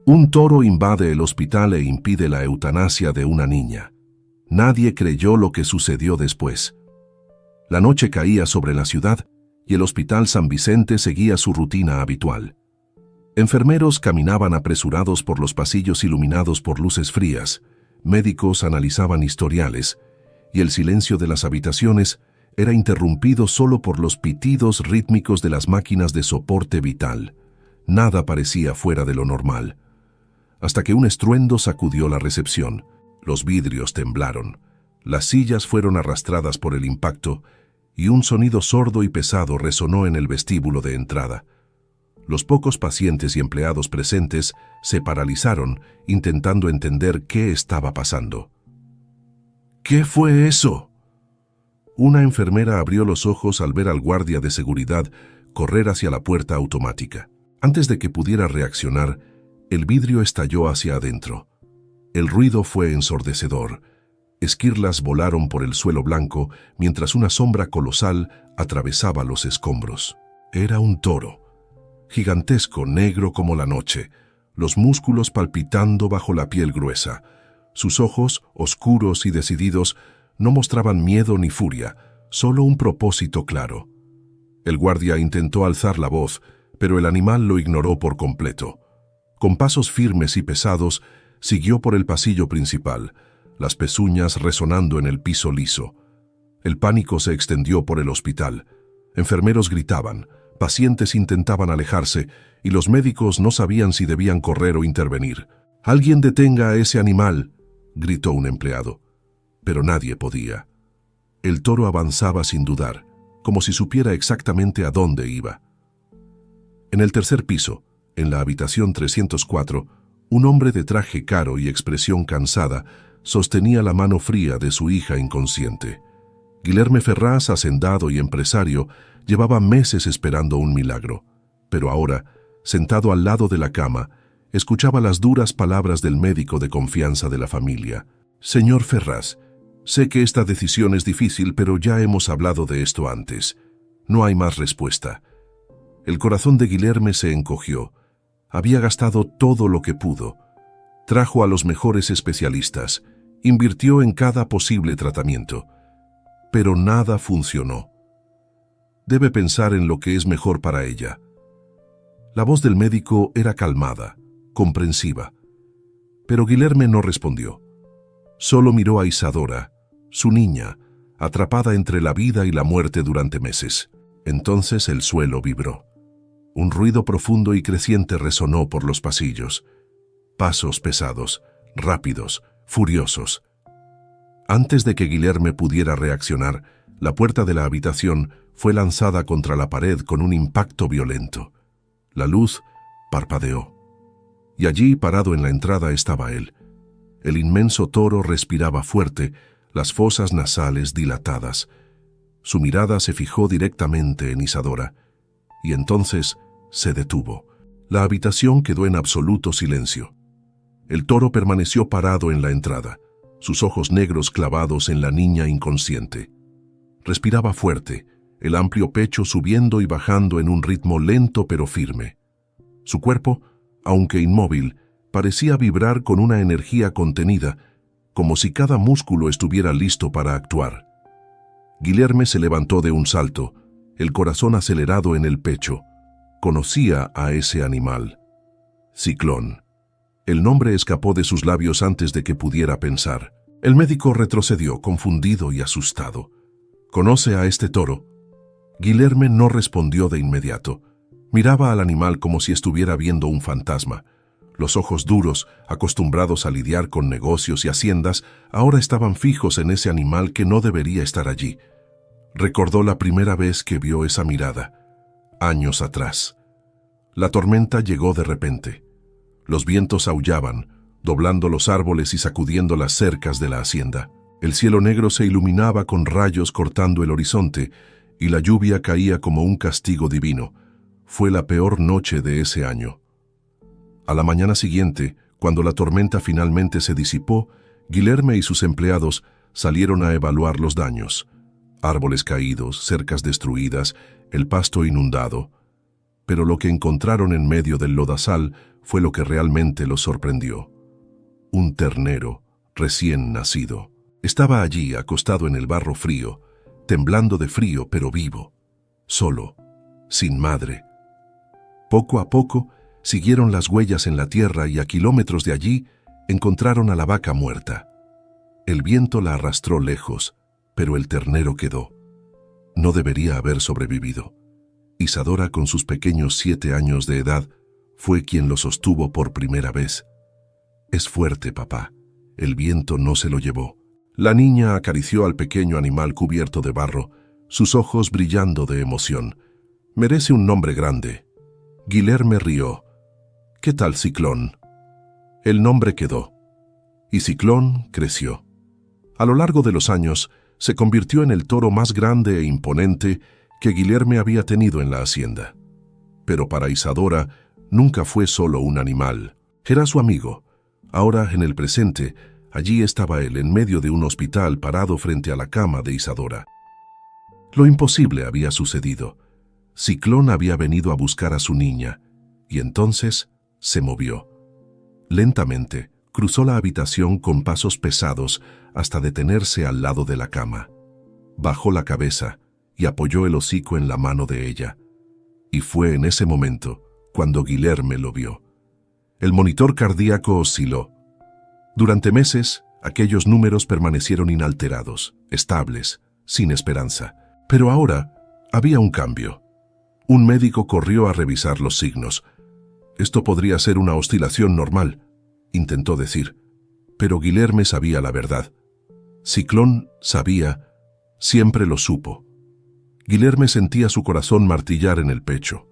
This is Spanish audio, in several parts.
Un toro invade el hospital e impide la eutanasia de una niña. Nadie creyó lo que sucedió después. La noche caía sobre la ciudad y el Hospital San Vicente seguía su rutina habitual. Enfermeros caminaban apresurados por los pasillos iluminados por luces frías, médicos analizaban historiales, y el silencio de las habitaciones era interrumpido solo por los pitidos rítmicos de las máquinas de soporte vital. Nada parecía fuera de lo normal. Hasta que un estruendo sacudió la recepción. Los vidrios temblaron, las sillas fueron arrastradas por el impacto y un sonido sordo y pesado resonó en el vestíbulo de entrada. Los pocos pacientes y empleados presentes se paralizaron intentando entender qué estaba pasando. ¿Qué fue eso? Una enfermera abrió los ojos al ver al guardia de seguridad correr hacia la puerta automática. Antes de que pudiera reaccionar, el vidrio estalló hacia adentro. El ruido fue ensordecedor. Esquirlas volaron por el suelo blanco mientras una sombra colosal atravesaba los escombros. Era un toro, gigantesco, negro como la noche, los músculos palpitando bajo la piel gruesa. Sus ojos, oscuros y decididos, no mostraban miedo ni furia, solo un propósito claro. El guardia intentó alzar la voz, pero el animal lo ignoró por completo. Con pasos firmes y pesados, siguió por el pasillo principal, las pezuñas resonando en el piso liso. El pánico se extendió por el hospital. Enfermeros gritaban, pacientes intentaban alejarse y los médicos no sabían si debían correr o intervenir. «¡Alguien detenga a ese animal!», gritó un empleado. Pero nadie podía. El toro avanzaba sin dudar, como si supiera exactamente a dónde iba. En el tercer piso, en la habitación 304, un hombre de traje caro y expresión cansada sostenía la mano fría de su hija inconsciente. Guilherme Ferraz, hacendado y empresario, llevaba meses esperando un milagro, pero ahora, sentado al lado de la cama, escuchaba las duras palabras del médico de confianza de la familia. «Señor Ferraz, sé que esta decisión es difícil, pero ya hemos hablado de esto antes. No hay más respuesta». El corazón de Guilherme se encogió. Había gastado todo lo que pudo. Trajo a los mejores especialistas, invirtió en cada posible tratamiento, pero nada funcionó. Debe pensar en lo que es mejor para ella. La voz del médico era calmada, comprensiva, pero Guilherme no respondió. Solo miró a Isadora, su niña, atrapada entre la vida y la muerte durante meses. Entonces el suelo vibró. Un ruido profundo y creciente resonó por los pasillos. Pasos pesados, rápidos, furiosos. Antes de que Guilherme pudiera reaccionar, la puerta de la habitación fue lanzada contra la pared con un impacto violento. La luz parpadeó. Y allí, parado en la entrada, estaba él. El inmenso toro respiraba fuerte, las fosas nasales dilatadas. Su mirada se fijó directamente en Isadora, y entonces se detuvo. La habitación quedó en absoluto silencio. El toro permaneció parado en la entrada, sus ojos negros clavados en la niña inconsciente. Respiraba fuerte, el amplio pecho subiendo y bajando en un ritmo lento pero firme. Su cuerpo, aunque inmóvil, parecía vibrar con una energía contenida, como si cada músculo estuviera listo para actuar. Guilherme se levantó de un salto, el corazón acelerado en el pecho. Conocía a ese animal. Ciclón. El nombre escapó de sus labios antes de que pudiera pensar. El médico retrocedió, confundido y asustado. ¿Conoce a este toro? Guilherme no respondió de inmediato. Miraba al animal como si estuviera viendo un fantasma. Los ojos duros, acostumbrados a lidiar con negocios y haciendas, ahora estaban fijos en ese animal que no debería estar allí. Recordó la primera vez que vio esa mirada, años atrás. La tormenta llegó de repente. Los vientos aullaban, doblando los árboles y sacudiendo las cercas de la hacienda. El cielo negro se iluminaba con rayos cortando el horizonte, y la lluvia caía como un castigo divino. Fue la peor noche de ese año. A la mañana siguiente, cuando la tormenta finalmente se disipó, Guilherme y sus empleados salieron a evaluar los daños. Árboles caídos, cercas destruidas, el pasto inundado. pero lo que encontraron en medio del lodazal fue lo que realmente los sorprendió. Un ternero recién nacido. Estaba allí, acostado en el barro frío, temblando de frío pero vivo, solo, sin madre. Poco a poco siguieron las huellas en la tierra y a kilómetros de allí encontraron a la vaca muerta. El viento la arrastró lejos, pero el ternero quedó. No debería haber sobrevivido. Isadora, con sus pequeños 7 años de edad, fue quien lo sostuvo por primera vez. «Es fuerte, papá. El viento no se lo llevó». La niña acarició al pequeño animal cubierto de barro, sus ojos brillando de emoción. «Merece un nombre grande». Guilherme rió. «¿Qué tal Ciclón?» El nombre quedó. Y Ciclón creció. A lo largo de los años, se convirtió en el toro más grande e imponente que Guilherme había tenido en la hacienda. Pero para Isadora nunca fue solo un animal. Era su amigo. Ahora, en el presente, allí estaba él en medio de un hospital parado frente a la cama de Isadora. Lo imposible había sucedido. Ciclón había venido a buscar a su niña, y entonces se movió. Lentamente, cruzó la habitación con pasos pesados hasta detenerse al lado de la cama. Bajó la cabeza y apoyó el hocico en la mano de ella. Y fue en ese momento cuando Guilherme lo vio. El monitor cardíaco osciló. Durante meses, aquellos números permanecieron inalterados, estables, sin esperanza. Pero ahora había un cambio. Un médico corrió a revisar los signos. «Esto podría ser una oscilación normal», intentó decir. Pero Guilherme sabía la verdad. Ciclón sabía, siempre lo supo. Guilherme sentía su corazón martillar en el pecho.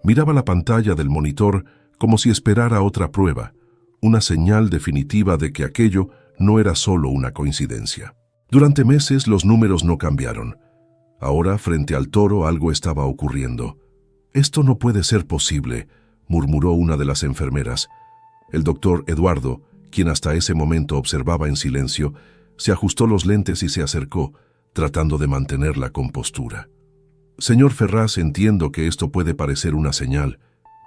Miraba la pantalla del monitor como si esperara otra prueba, una señal definitiva de que aquello no era solo una coincidencia. Durante meses los números no cambiaron. Ahora, frente al toro, algo estaba ocurriendo. «Esto no puede ser posible», murmuró una de las enfermeras. El doctor Eduardo, quien hasta ese momento observaba en silencio, se ajustó los lentes y se acercó, tratando de mantener la compostura. «Señor Ferraz, entiendo que esto puede parecer una señal,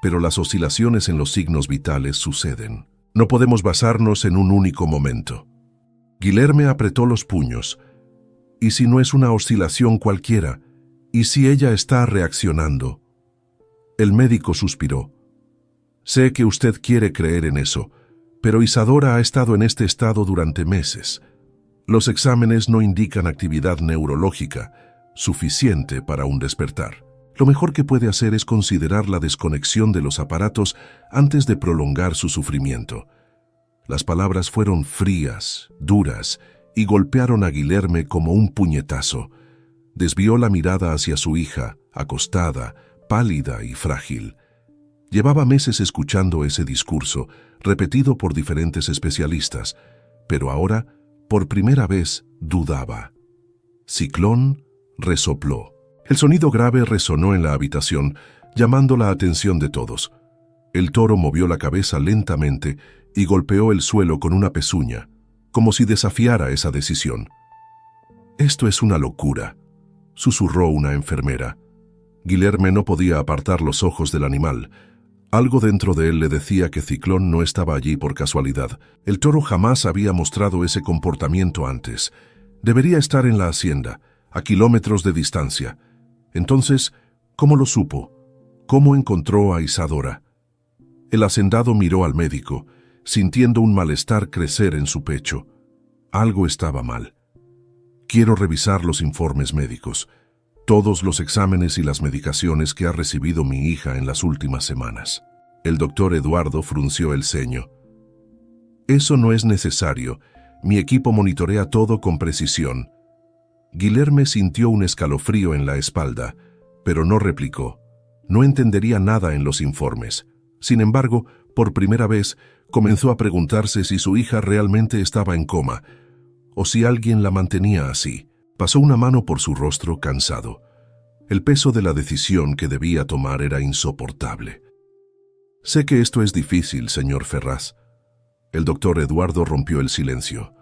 pero las oscilaciones en los signos vitales suceden. No podemos basarnos en un único momento». Guilherme apretó los puños. «¿Y si no es una oscilación cualquiera? ¿Y si ella está reaccionando?» El médico suspiró. «Sé que usted quiere creer en eso, pero Isadora ha estado en este estado durante meses. Los exámenes no indican actividad neurológica suficiente para un despertar. Lo mejor que puede hacer es considerar la desconexión de los aparatos antes de prolongar su sufrimiento». Las palabras fueron frías, duras, y golpearon a Guilherme como un puñetazo. Desvió la mirada hacia su hija, acostada, pálida y frágil. Llevaba meses escuchando ese discurso, repetido por diferentes especialistas, pero ahora, por primera vez, dudaba. Ciclón resopló. El sonido grave resonó en la habitación, llamando la atención de todos. El toro movió la cabeza lentamente y golpeó el suelo con una pezuña, como si desafiara esa decisión. «Esto es una locura», susurró una enfermera. Guilherme no podía apartar los ojos del animal. Algo dentro de él le decía que Ciclón no estaba allí por casualidad. El toro jamás había mostrado ese comportamiento antes. Debería estar en la hacienda, a kilómetros de distancia. Entonces, ¿cómo lo supo? ¿Cómo encontró a Isadora? El hacendado miró al médico, sintiendo un malestar crecer en su pecho. Algo estaba mal. «Quiero revisar los informes médicos, todos los exámenes y las medicaciones que ha recibido mi hija en las últimas semanas». El doctor Eduardo frunció el ceño. «Eso no es necesario. Mi equipo monitorea todo con precisión». Guilherme sintió un escalofrío en la espalda, pero no replicó. No entendería nada en los informes. Sin embargo, por primera vez, comenzó a preguntarse si su hija realmente estaba en coma, o si alguien la mantenía así. Pasó una mano por su rostro cansado. El peso de la decisión que debía tomar era insoportable. «Sé que esto es difícil, señor Ferraz». El doctor Eduardo rompió el silencio.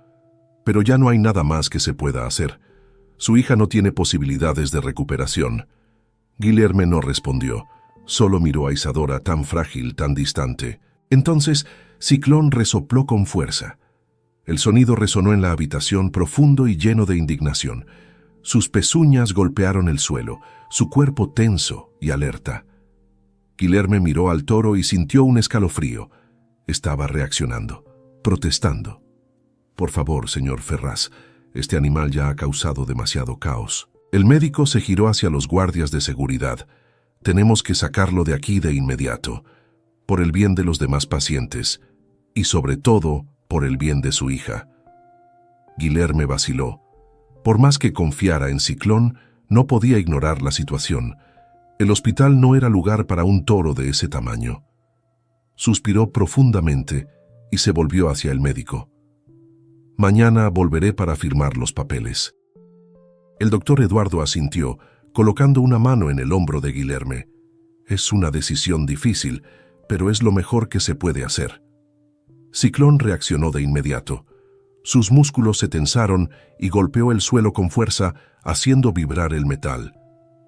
«Pero ya no hay nada más que se pueda hacer. Su hija no tiene posibilidades de recuperación». Guilherme no respondió. Solo miró a Isadora, tan frágil, tan distante. Entonces, Ciclón resopló con fuerza. El sonido resonó en la habitación, profundo y lleno de indignación. Sus pezuñas golpearon el suelo, su cuerpo tenso y alerta. Guilherme miró al toro y sintió un escalofrío. Estaba reaccionando, protestando. «Por favor, señor Ferraz, este animal ya ha causado demasiado caos». El médico se giró hacia los guardias de seguridad. «Tenemos que sacarlo de aquí de inmediato, por el bien de los demás pacientes, y sobre todo, por el bien de su hija». Guilherme vaciló. Por más que confiara en Ciclón, no podía ignorar la situación. El hospital no era lugar para un toro de ese tamaño. Suspiró profundamente y se volvió hacia el médico. «Mañana volveré para firmar los papeles». El doctor Eduardo asintió, colocando una mano en el hombro de Guilherme. «Es una decisión difícil, pero es lo mejor que se puede hacer». Ciclón reaccionó de inmediato. Sus músculos se tensaron y golpeó el suelo con fuerza, haciendo vibrar el metal.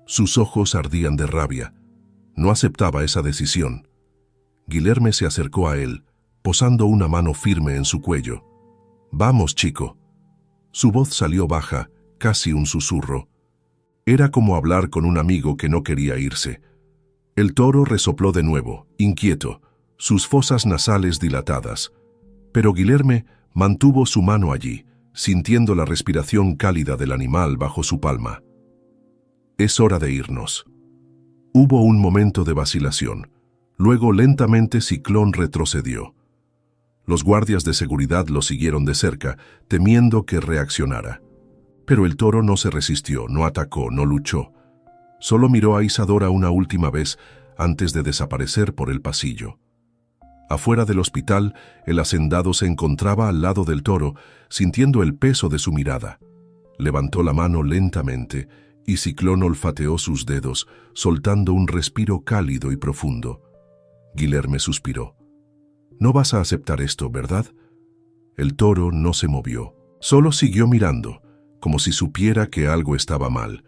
Sus ojos ardían de rabia. No aceptaba esa decisión. Guilherme se acercó a él, posando una mano firme en su cuello. «Vamos, chico». Su voz salió baja, casi un susurro. Era como hablar con un amigo que no quería irse. El toro resopló de nuevo, inquieto, sus fosas nasales dilatadas. Pero Guilherme mantuvo su mano allí, sintiendo la respiración cálida del animal bajo su palma. «Es hora de irnos». Hubo un momento de vacilación. Luego lentamente Ciclón retrocedió. Los guardias de seguridad lo siguieron de cerca, temiendo que reaccionara. Pero el toro no se resistió, no atacó, no luchó. Solo miró a Isadora una última vez antes de desaparecer por el pasillo. Afuera del hospital, el hacendado se encontraba al lado del toro, sintiendo el peso de su mirada. Levantó la mano lentamente y Ciclón olfateó sus dedos, soltando un respiro cálido y profundo. Guilherme suspiró. «No vas a aceptar esto, ¿verdad?» El toro no se movió, solo siguió mirando, como si supiera que algo estaba mal.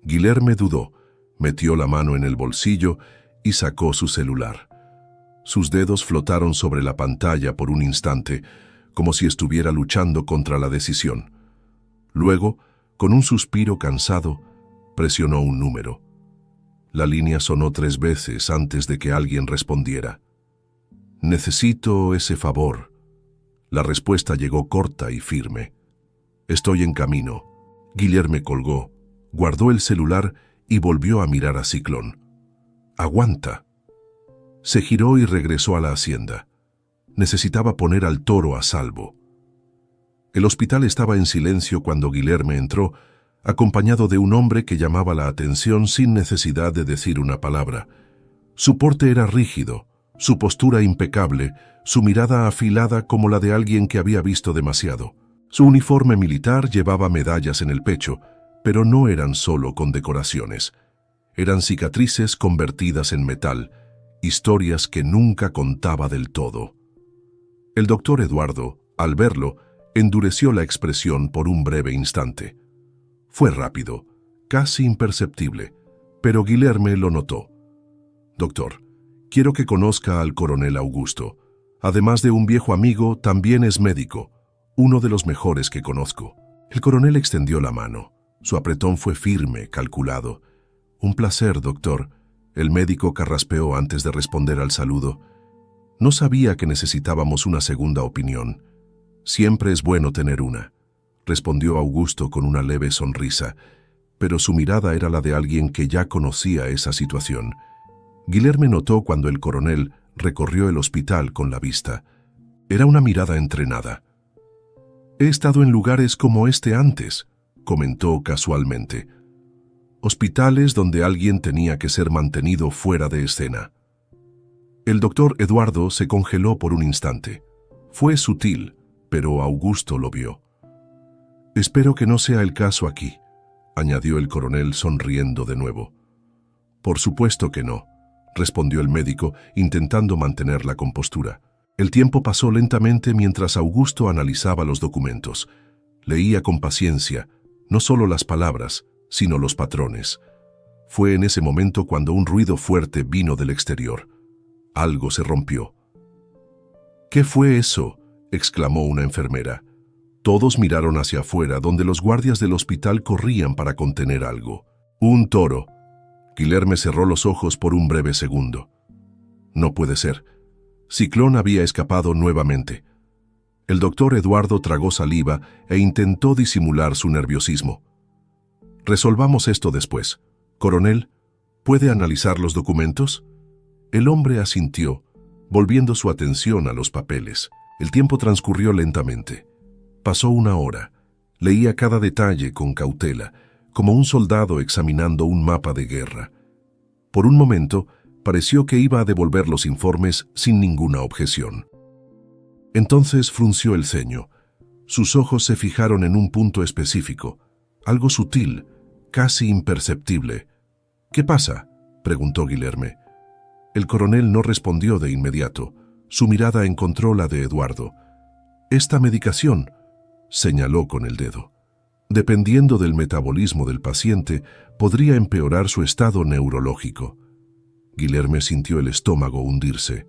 Guilherme dudó, metió la mano en el bolsillo y sacó su celular. Sus dedos flotaron sobre la pantalla por un instante, como si estuviera luchando contra la decisión. Luego, con un suspiro cansado, presionó un número. La línea sonó 3 veces antes de que alguien respondiera. «Necesito ese favor». La respuesta llegó corta y firme. «Estoy en camino». Guilherme colgó, guardó el celular y volvió a mirar a Ciclón. «Aguanta». Se giró y regresó a la hacienda. Necesitaba poner al toro a salvo. El hospital estaba en silencio cuando Guilherme entró, acompañado de un hombre que llamaba la atención sin necesidad de decir una palabra. Su porte era rígido, su postura impecable, su mirada afilada como la de alguien que había visto demasiado. Su uniforme militar llevaba medallas en el pecho, pero no eran solo condecoraciones. Eran cicatrices convertidas en metal, historias que nunca contaba del todo. El doctor Eduardo, al verlo, endureció la expresión por un breve instante. Fue rápido, casi imperceptible, pero Guilherme lo notó. «Doctor, quiero que conozca al coronel Augusto. Además de un viejo amigo, también es médico, uno de los mejores que conozco». El coronel extendió la mano. Su apretón fue firme, calculado. «Un placer, doctor». El médico carraspeó antes de responder al saludo. No sabía que necesitábamos una segunda opinión. «Siempre es bueno tener una», respondió Augusto con una leve sonrisa, pero su mirada era la de alguien que ya conocía esa situación. Guilherme notó cuando el coronel recorrió el hospital con la vista. Era una mirada entrenada. «He estado en lugares como este antes», comentó casualmente. «Hospitales donde alguien tenía que ser mantenido fuera de escena». El doctor Eduardo se congeló por un instante. Fue sutil, pero Augusto lo vio. «Espero que no sea el caso aquí», añadió el coronel sonriendo de nuevo. «Por supuesto que no», respondió el médico, intentando mantener la compostura. El tiempo pasó lentamente mientras Augusto analizaba los documentos. Leía con paciencia, no solo las palabras, sino los patrones. Fue en ese momento cuando un ruido fuerte vino del exterior. Algo se rompió. «¿Qué fue eso?», exclamó una enfermera. Todos miraron hacia afuera, donde los guardias del hospital corrían para contener algo. «Un toro». Guilherme cerró los ojos por un breve segundo. No puede ser. Ciclón había escapado nuevamente. El doctor Eduardo tragó saliva e intentó disimular su nerviosismo. «Resolvamos esto después. Coronel, ¿puede analizar los documentos?». El hombre asintió, volviendo su atención a los papeles. El tiempo transcurrió lentamente. Pasó una hora. Leía cada detalle con cautela, como un soldado examinando un mapa de guerra. Por un momento, pareció que iba a devolver los informes sin ninguna objeción. Entonces frunció el ceño. Sus ojos se fijaron en un punto específico, algo sutil, casi imperceptible. «¿Qué pasa?», preguntó Guilherme. El coronel no respondió de inmediato. Su mirada encontró la de Eduardo. «Esta medicación», señaló con el dedo, «dependiendo del metabolismo del paciente, podría empeorar su estado neurológico». Guilherme sintió el estómago hundirse.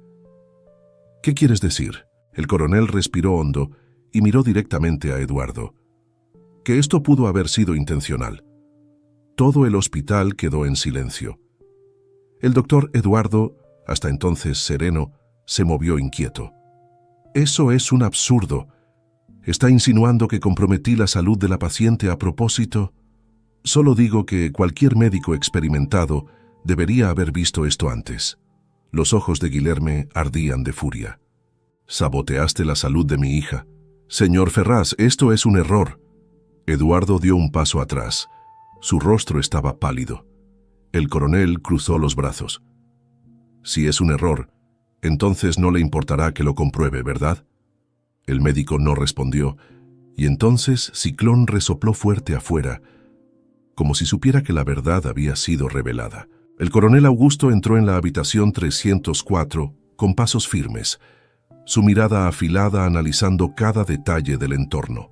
«¿Qué quieres decir?». El coronel respiró hondo y miró directamente a Eduardo. «Que esto pudo haber sido intencional». Todo el hospital quedó en silencio. El doctor Eduardo, hasta entonces sereno, se movió inquieto. «Eso es un absurdo. ¿Está insinuando que comprometí la salud de la paciente a propósito?». «Solo digo que cualquier médico experimentado debería haber visto esto antes». Los ojos de Guilherme ardían de furia. «Saboteaste la salud de mi hija. Señor Ferraz, esto es un error». Eduardo dio un paso atrás. Su rostro estaba pálido. El coronel cruzó los brazos. «Si es un error, entonces no le importará que lo compruebe, ¿verdad?». El médico no respondió, y entonces Ciclón resopló fuerte afuera, como si supiera que la verdad había sido revelada. El coronel Augusto entró en la habitación 304 con pasos firmes, su mirada afilada analizando cada detalle del entorno.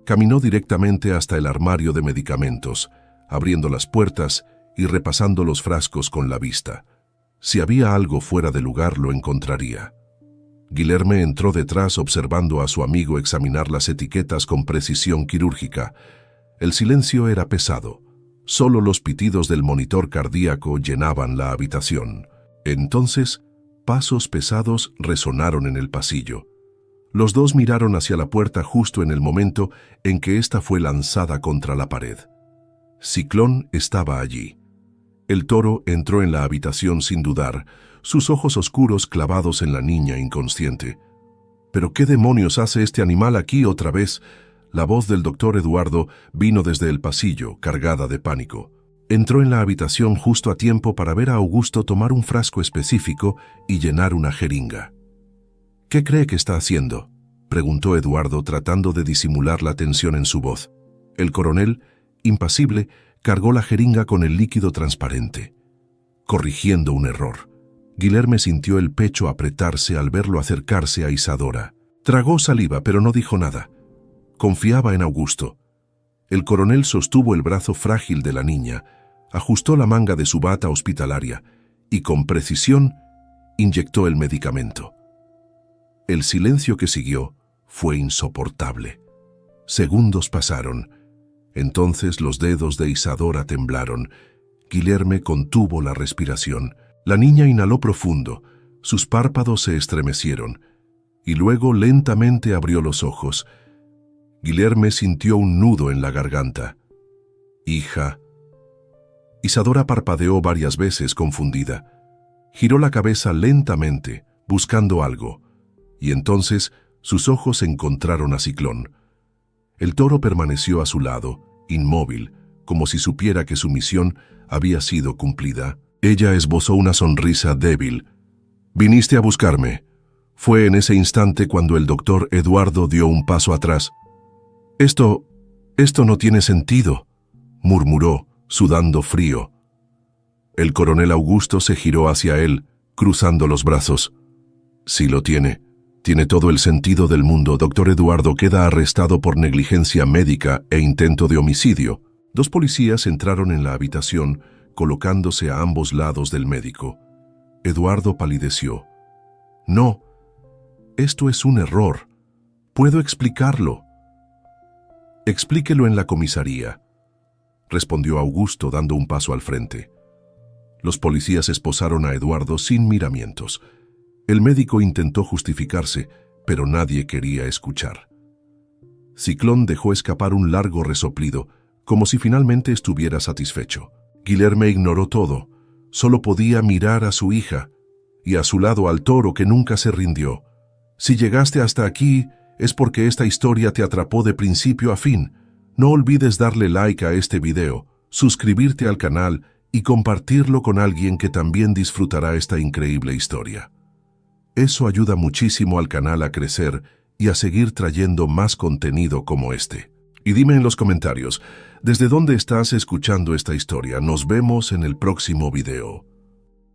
Caminó directamente hasta el armario de medicamentos, abriendo las puertas y repasando los frascos con la vista. Si había algo fuera de lugar, lo encontraría. Guilherme entró detrás observando a su amigo examinar las etiquetas con precisión quirúrgica. El silencio era pesado. Solo los pitidos del monitor cardíaco llenaban la habitación. Entonces, pasos pesados resonaron en el pasillo. Los dos miraron hacia la puerta justo en el momento en que ésta fue lanzada contra la pared. Ciclón estaba allí. El toro entró en la habitación sin dudar, sus ojos oscuros clavados en la niña inconsciente. «¿Pero qué demonios hace este animal aquí otra vez?». La voz del doctor Eduardo vino desde el pasillo, cargada de pánico. Entró en la habitación justo a tiempo para ver a Augusto tomar un frasco específico y llenar una jeringa. «¿Qué cree que está haciendo?», preguntó Eduardo tratando de disimular la tensión en su voz. El coronel, impasible, cargó la jeringa con el líquido transparente, corrigiendo un error. Guilherme sintió el pecho apretarse al verlo acercarse a Isadora. Tragó saliva, pero no dijo nada. Confiaba en Augusto. El coronel sostuvo el brazo frágil de la niña, ajustó la manga de su bata hospitalaria y con precisión inyectó el medicamento. El silencio que siguió fue insoportable. Segundos pasaron. Entonces los dedos de Isadora temblaron. Guilherme contuvo la respiración. La niña inhaló profundo, sus párpados se estremecieron, y luego lentamente abrió los ojos. Guilherme sintió un nudo en la garganta. «Hija». Isadora parpadeó varias veces confundida. Giró la cabeza lentamente, buscando algo, y entonces sus ojos encontraron a Ciclón. El toro permaneció a su lado, inmóvil, como si supiera que su misión había sido cumplida. Ella esbozó una sonrisa débil. «Viniste a buscarme». Fue en ese instante cuando el doctor Eduardo dio un paso atrás. Esto no tiene sentido», murmuró, sudando frío. El coronel Augusto se giró hacia él, cruzando los brazos. «Sí lo tiene. Tiene todo el sentido del mundo. Doctor Eduardo queda arrestado por negligencia médica e intento de homicidio». Dos policías entraron en la habitación, colocándose a ambos lados del médico. Eduardo palideció. «No, esto es un error. Puedo explicarlo». «Explíquelo en la comisaría», respondió Augusto dando un paso al frente. Los policías esposaron a Eduardo sin miramientos. El médico intentó justificarse, pero nadie quería escuchar. Ciclón dejó escapar un largo resoplido, como si finalmente estuviera satisfecho. Guilherme ignoró todo, solo podía mirar a su hija, y a su lado al toro que nunca se rindió. Si llegaste hasta aquí, es porque esta historia te atrapó de principio a fin. No olvides darle like a este video, suscribirte al canal y compartirlo con alguien que también disfrutará esta increíble historia. Eso ayuda muchísimo al canal a crecer y a seguir trayendo más contenido como este. Y dime en los comentarios, ¿desde dónde estás escuchando esta historia? Nos vemos en el próximo video.